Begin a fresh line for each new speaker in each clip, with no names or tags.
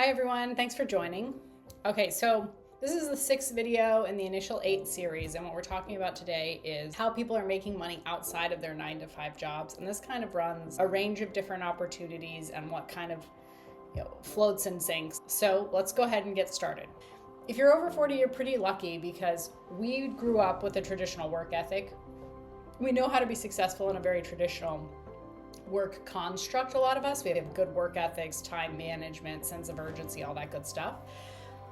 Hi everyone, thanks for joining. Okay, so this is the 6th video in the initial 8 series, and what we're talking about today is how people are making money outside of their 9-to-5 jobs. And this kind of runs a range of different opportunities and what kind of floats and sinks. So let's go ahead and get started. If you're over 40, you're pretty lucky because we grew up with a traditional work ethic. We know how to be successful in a very traditional work construct, a lot of us. We have good work ethics, time management, sense of urgency, all that good stuff.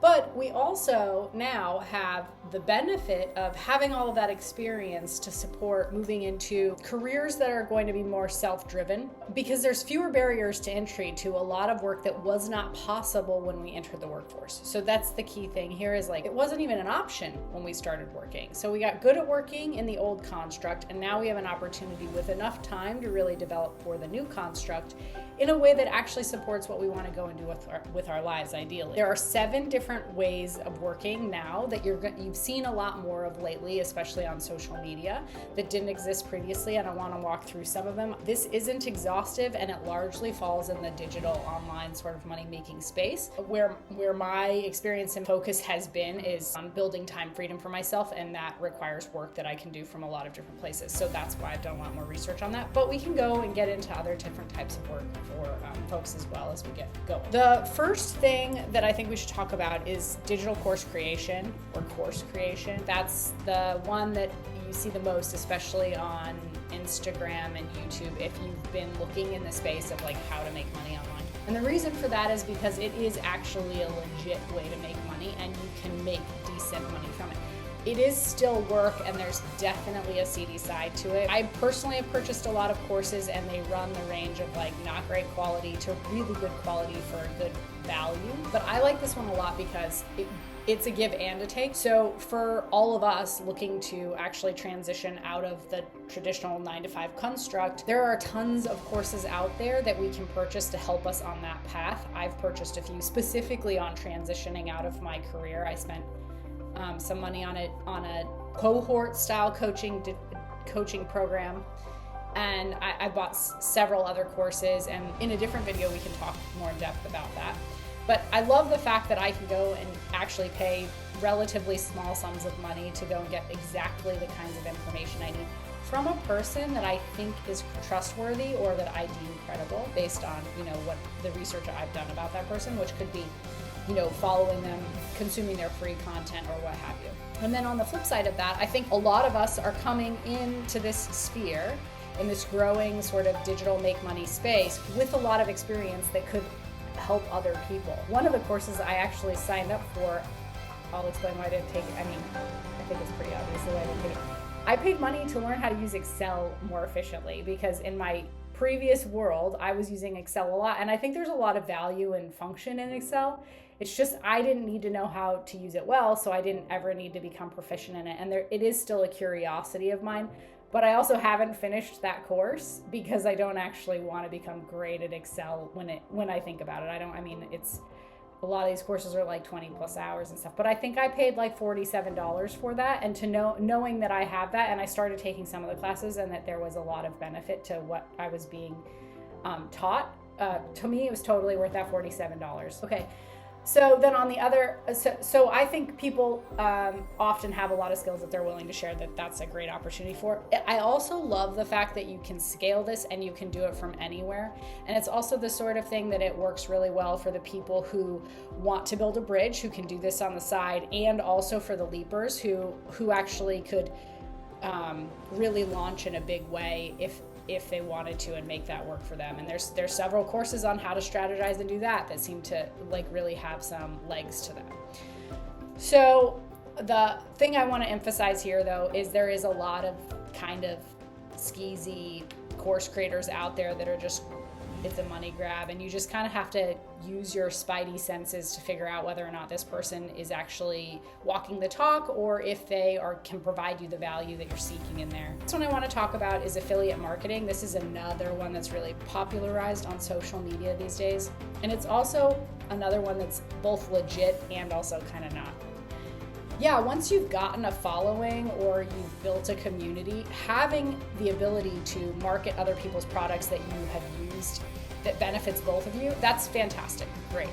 But we also now have the benefit of having all of that experience to support moving into careers that are going to be more self-driven, because there's fewer barriers to entry to a lot of work that was not possible when we entered the workforce. So that's the key thing here, is like it wasn't even an option when we started working. So we got good at working in the old construct, and now we have an opportunity with enough time to really develop for the new construct in a way that actually supports what we want to go and do with our lives, ideally. There are 7 different ways of working now that you've seen a lot more of lately, especially on social media, that didn't exist previously, and I want to walk through some of them. This isn't exhaustive, and it largely falls in the digital online sort of money-making space. Where my experience and focus has been is on building time freedom for myself, and that requires work that I can do from a lot of different places. So that's why I've done a lot more research on that, but we can go and get into other different types of work for folks as well as we get going. The first thing that I think we should talk about is digital course creation or course creation. That's the one that you see the most, especially on Instagram and YouTube, if you've been looking in the space of like how to make money online. And the reason for that is because it is actually a legit way to make money, and you can make decent money from it. It is still work, and there's definitely a seedy side to it. I personally have purchased a lot of courses, and they run the range of like not great quality to really good quality for a good value. But I like this one a lot because it's a give and a take. So for all of us looking to actually transition out of the traditional 9-to-5 construct, there are tons of courses out there that we can purchase to help us on that path. I've purchased a few specifically on transitioning out of my career. I spent some money on a cohort style coaching program, and I bought several other courses, and in a different video we can talk more in depth about that. But I love the fact that I can go and actually pay relatively small sums of money to go and get exactly the kinds of information I need from a person that I think is trustworthy or that I deem credible based on, what the research I've done about that person, which could be following them, consuming their free content or what have you. And then on the flip side of that, I think a lot of us are coming into this sphere, in this growing sort of digital make money space, with a lot of experience that could help other people. One of the courses I actually signed up for, I'll explain why I didn't take it. I think it's pretty obvious the way I didn't take it. I paid money to learn how to use Excel more efficiently, because in my previous world, I was using Excel a lot, and I think there's a lot of value and function in Excel. It's just I didn't need to know how to use it well, so I didn't ever need to become proficient in it. And it is still a curiosity of mine, but I also haven't finished that course because I don't actually want to become great at Excel when I think about it. It's a lot of these courses are like 20 plus hours and stuff, but I think I paid like $47 for that. And to knowing that I have that, and I started taking some of the classes, and that there was a lot of benefit to what I was being taught, to me it was totally worth that $47. Okay. So then on the other, so I think people often have a lot of skills that they're willing to share, that's a great opportunity for. I also love the fact that you can scale this and you can do it from anywhere. And it's also the sort of thing that it works really well for the people who want to build a bridge, who can do this on the side, and also for the leapers who actually could really launch in a big way if they wanted to and make that work for them. And there's several courses on how to strategize and do that seem to like really have some legs to them. So the thing I want to emphasize here though is there is a lot of kind of skeezy course creators out there that are just, it's a money grab, and you just kind of have to use your spidey senses to figure out whether or not this person is actually walking the talk, or if they can provide you the value that you're seeking in there. This one I want to talk about is affiliate marketing. This is another one that's really popularized on social media these days, and it's also another one that's both legit and also kind of not. Yeah, once you've gotten a following or you've built a community, having the ability to market other people's products that you have used that benefits both of you, that's fantastic, great.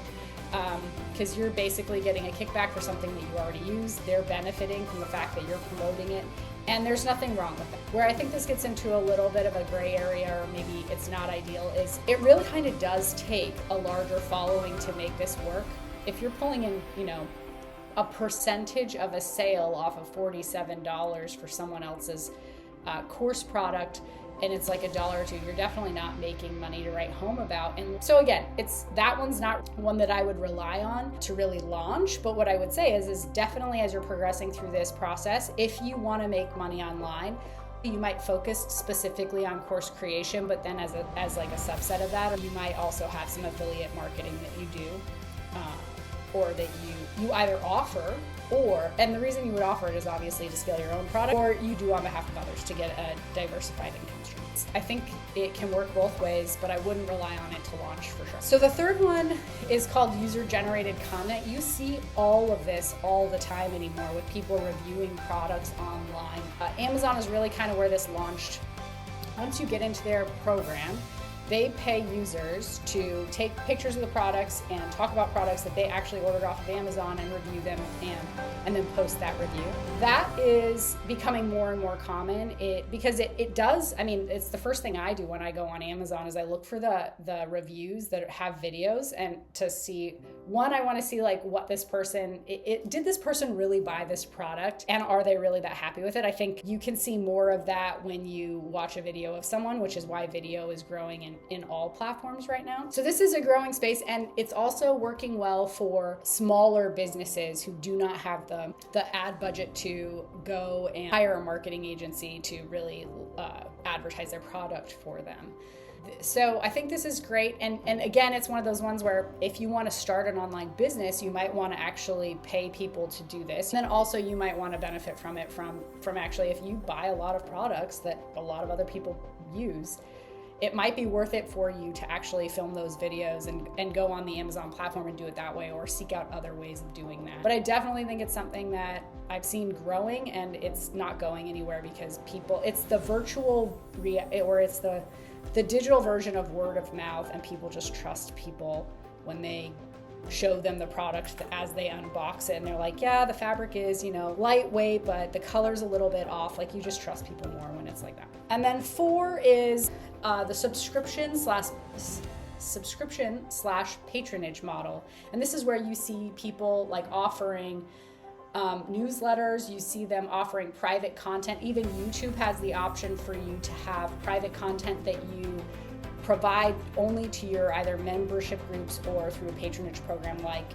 because you're basically getting a kickback for something that you already use. They're benefiting from the fact that you're promoting it, and there's nothing wrong with it. Where I think this gets into a little bit of a gray area, or maybe it's not ideal, is it really kind of does take a larger following to make this work. If you're pulling in, a percentage of a sale off of $47 for someone else's course product, and it's like $1 or $2, you're definitely not making money to write home about. And so again, that one's not one that I would rely on to really launch. But what I would say is definitely as you're progressing through this process, if you want to make money online, you might focus specifically on course creation, but then as like a subset of that, or you might also have some affiliate marketing that you do, or that you either offer, and the reason you would offer it is obviously to scale your own product, or you do on behalf of others to get a diversified income stream. I think it can work both ways, but I wouldn't rely on it to launch for sure. So the third one is called user-generated content. You see all of this all the time anymore with people reviewing products online. Amazon is really kind of where this launched. Once you get into their program, they pay users to take pictures of the products and talk about products that they actually ordered off of Amazon and review them and then post that review. That is becoming more and more common because it does, it's the first thing I do when I go on Amazon is I look for the reviews that have videos, and to see, one, I want to see like what this person, did this person really buy this product, and are they really that happy with it? I think you can see more of that when you watch a video of someone, which is why video is growing in all platforms right now. So this is a growing space, and it's also working well for smaller businesses who do not have the ad budget to go and hire a marketing agency to really advertise their product for them. So I think this is great. And again, it's one of those ones where if you want to start an online business, you might want to actually pay people to do this. And then also you might want to benefit from it from actually, if you buy a lot of products that a lot of other people use, it might be worth it for you to actually film those videos and go on the Amazon platform and do it that way, or seek out other ways of doing that. But I definitely think it's something that I've seen growing, and it's not going anywhere because it's the virtual, or it's the digital version of word of mouth, and people just trust people when they show them the product as they unbox it, and they're like, yeah, the fabric is, lightweight, but the color's a little bit off. Like, you just trust people more when it's like that. And then 4 is the subscription slash patronage model. And this is where you see people like offering newsletters, you see them offering private content. Even YouTube has the option for you to have private content that you provide only to your either membership groups or through a patronage program like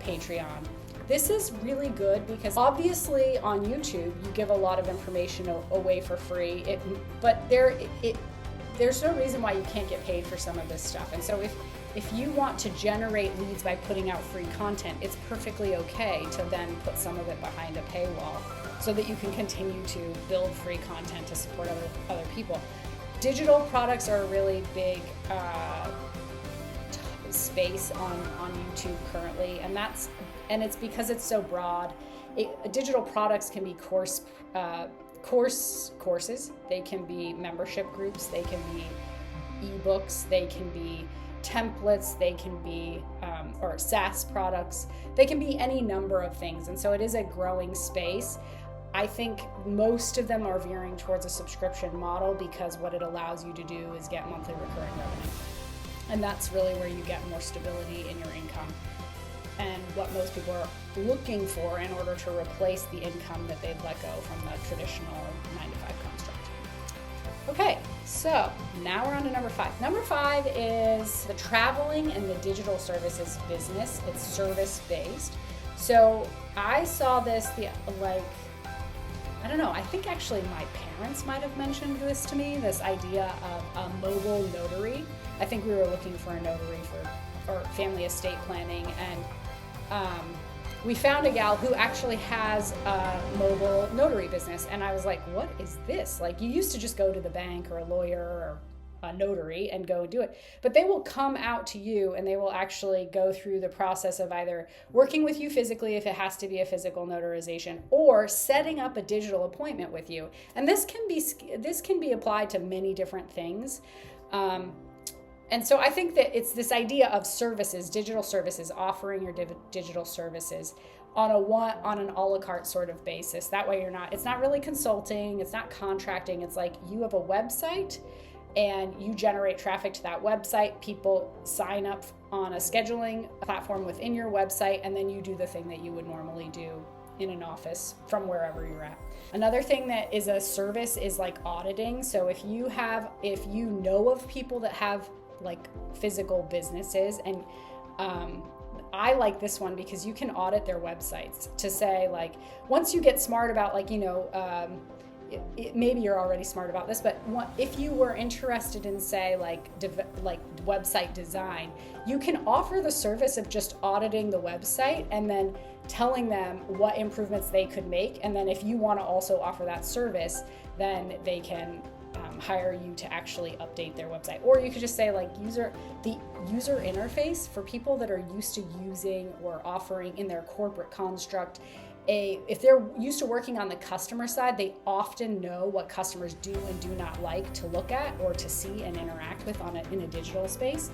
Patreon. This is really good because obviously on YouTube you give a lot of information away for free, but there's no reason why you can't get paid for some of this stuff. And so if you want to generate leads by putting out free content, it's perfectly okay to then put some of it behind a paywall so that you can continue to build free content to support other people. Digital products are a really big space on YouTube currently, and it's because it's so broad. Digital products can be courses, they can be membership groups, they can be ebooks, they can be templates, they can be or SaaS products, they can be any number of things. And so it is a growing space. I think most of them are veering towards a subscription model because what it allows you to do is get monthly recurring revenue. And that's really where you get more stability in your income, and what most people are looking for in order to replace the income that they've let go from the traditional 9-to-5 construct. Okay, so now we're on to number 5. Number 5 is the traveling and the digital services business. It's service-based. So I saw this I think actually my parents might have mentioned this to me, this idea of a mobile notary. I think we were looking for a notary for family estate planning, and we found a gal who actually has a mobile notary business. And I was like, what is this? Like, you used to just go to the bank or a lawyer or a notary and go do it. But they will come out to you and they will actually go through the process of either working with you physically if it has to be a physical notarization, or setting up a digital appointment with you. And this can be applied to many different things. And so I think that it's this idea of services, digital services, offering your digital services on an a la carte sort of basis. That way it's not really consulting, it's not contracting. It's like you have a website and you generate traffic to that website. People sign up on a scheduling platform within your website, and then you do the thing that you would normally do in an office from wherever you're at. Another thing that is a service is like auditing. So if you know of people that have like physical businesses, and I like this one because you can audit their websites to say, like, once you get smart about, like, maybe you're already smart about this, but if you were interested in, say, like website design, you can offer the service of just auditing the website and then telling them what improvements they could make. And then if you want to also offer that service, then they can hire you to actually update their website. Or you could just say, like, the user interface for people that are used to using or offering in their corporate construct. If they're used to working on the customer side, they often know what customers do and do not like to look at or to see and interact with in a digital space.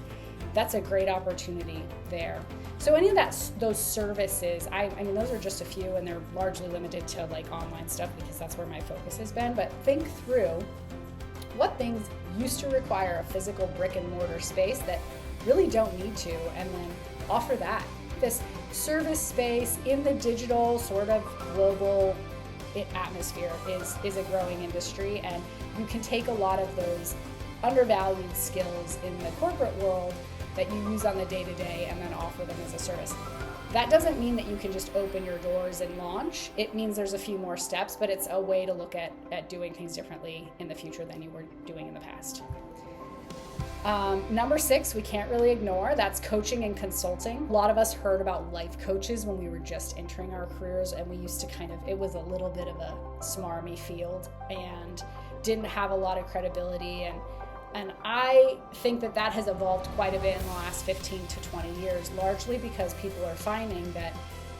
That's a great opportunity there. So any of those services, I mean, those are just a few, and they're largely limited to like online stuff because that's where my focus has been. But think through what things used to require a physical brick and mortar space that really don't need to, and then offer that. This service space in the digital sort of global atmosphere is a growing industry, and you can take a lot of those undervalued skills in the corporate world that you use on the day-to-day and then offer them as a service. That doesn't mean that you can just open your doors and launch. It means there's a few more steps, but it's a way to look at doing things differently in the future than you were doing in the past. Number 6, we can't really ignore, that's coaching and consulting. A lot of us heard about life coaches when we were just entering our careers, and we used to it was a little bit of a smarmy field and didn't have a lot of credibility. And I think that has evolved quite a bit in the last 15 to 20 years, largely because people are finding that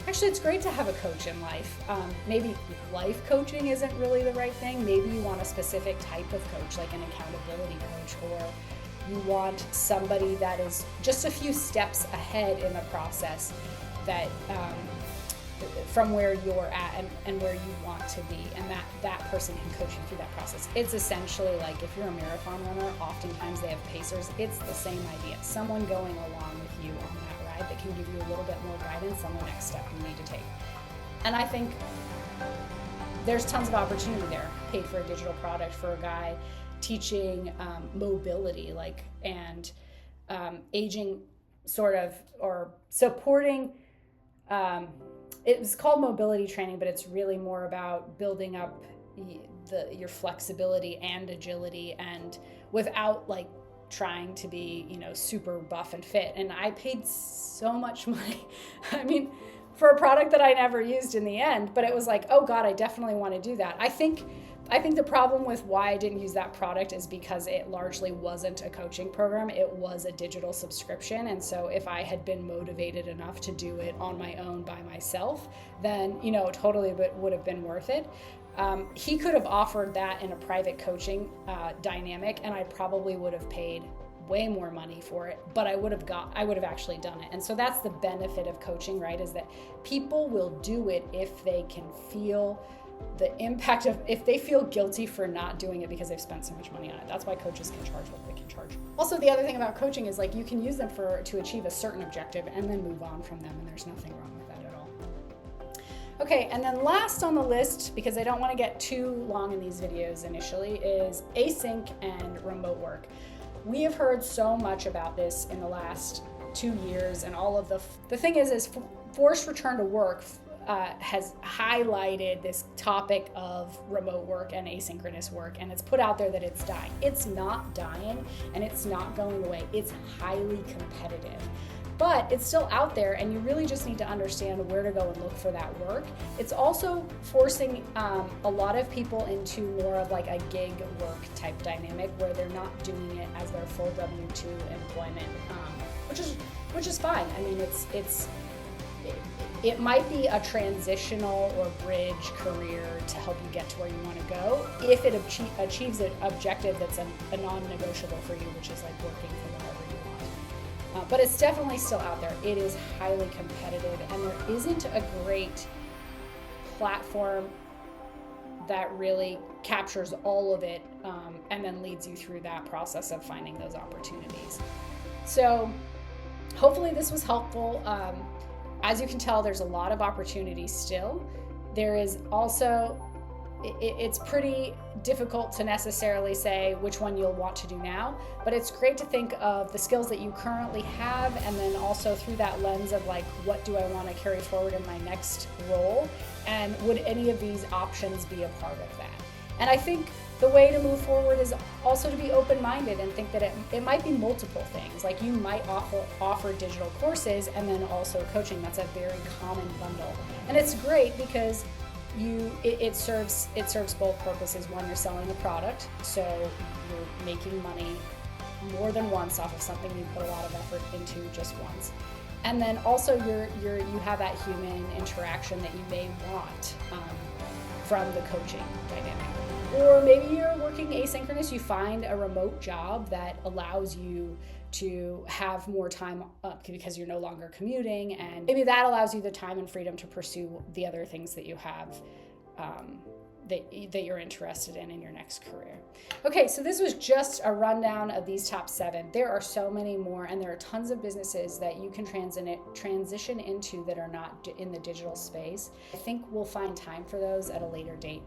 actually it's great to have a coach in life. Maybe life coaching isn't really the right thing. Maybe you want a specific type of coach, like an accountability coach, or you want somebody that is just a few steps ahead in the process that from where you're at and where you want to be, and that person can coach you through that process. It's essentially like if you're a marathon runner, oftentimes they have pacers. It's the same idea. Someone going along with you on that ride that can give you a little bit more guidance on the next step you need to take. And I think there's tons of opportunity there. Paid for a digital product for a guy teaching mobility, and aging sort of, or supporting. It's called mobility training, but it's really more about building up your flexibility and agility, and without like trying to be, super buff and fit. And I paid so much money. I mean, for a product that I never used in the end, but it was like, oh God, I definitely want to do that. I think the problem with why I didn't use that product is because it largely wasn't a coaching program. It was a digital subscription. And so if I had been motivated enough to do it on my own by myself, then, totally would have been worth it. He could have offered that in a private coaching dynamic, and I probably would have paid way more money for it, but I would have actually done it. And so that's the benefit of coaching, right? Is that people will do it if they can feel the impact of, if they feel guilty for not doing it because they've spent so much money on it. That's why coaches can charge what they can charge. Also, the other thing about coaching is like you can use them to achieve a certain objective and then move on from them, and there's nothing wrong with that at all. Okay, and then last on the list, because I don't want to get too long in these videos initially, is async and remote work. We have heard so much about this in the last 2 years, and all of the thing is forced return to work has highlighted this topic of remote work and asynchronous work, and it's put out there that it's dying. It's not dying, and it's not going away. It's highly competitive, but it's still out there, and you really just need to understand where to go and look for that work. It's also forcing a lot of people into more of like a gig work type dynamic where they're not doing it as their full W-2 employment, which is fine. I mean, it might be a transitional or bridge career to help you get to where you want to go if it achieves an objective that's a non-negotiable for you, which is like working from wherever you But it's definitely still out there. It is highly competitive, and there isn't a great platform that really captures all of it and then leads you through that process of finding those opportunities. So hopefully this was helpful. As you can tell, there's a lot of opportunities still. There is also, it's pretty difficult to necessarily say which one you'll want to do now, but it's great to think of the skills that you currently have, and then also through that lens of like, what do I want to carry forward in my next role, and would any of these options be a part of that? And I think the way to move forward is also to be open-minded and think that it might be multiple things. Like you might offer digital courses and then also coaching. That's a very common bundle, and it's great because it serves both purposes. One, you're selling a product, so you're making money more than once off of something you put a lot of effort into just once, and then also you have that human interaction that you may want from the coaching dynamic. Or maybe you're working asynchronous, you find a remote job that allows you to have more time up because you're no longer commuting, and maybe that allows you the time and freedom to pursue the other things that you have that you're interested in your next career. Okay, so this was just a rundown of these top 7. There are so many more, and there are tons of businesses that you can transition into that are not in the digital space. I think we'll find time for those at a later date.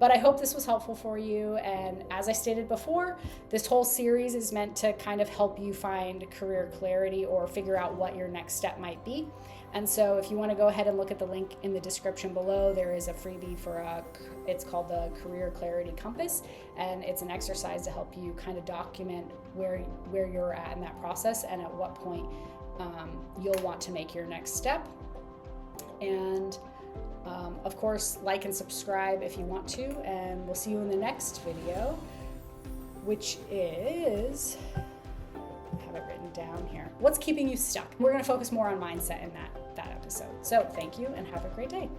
But I hope this was helpful for you. And as I stated before, this whole series is meant to kind of help you find career clarity or figure out what your next step might be. And so if you want to go ahead and look at the link in the description below, there is a freebie it's called the Career Clarity Compass. And it's an exercise to help you kind of document where you're at in that process and at what point you'll want to make your next step. And of course, like and subscribe if you want to, and we'll see you in the next video, which is, I have it written down here, what's keeping you stuck? We're going to focus more on mindset in that episode. So thank you and have a great day.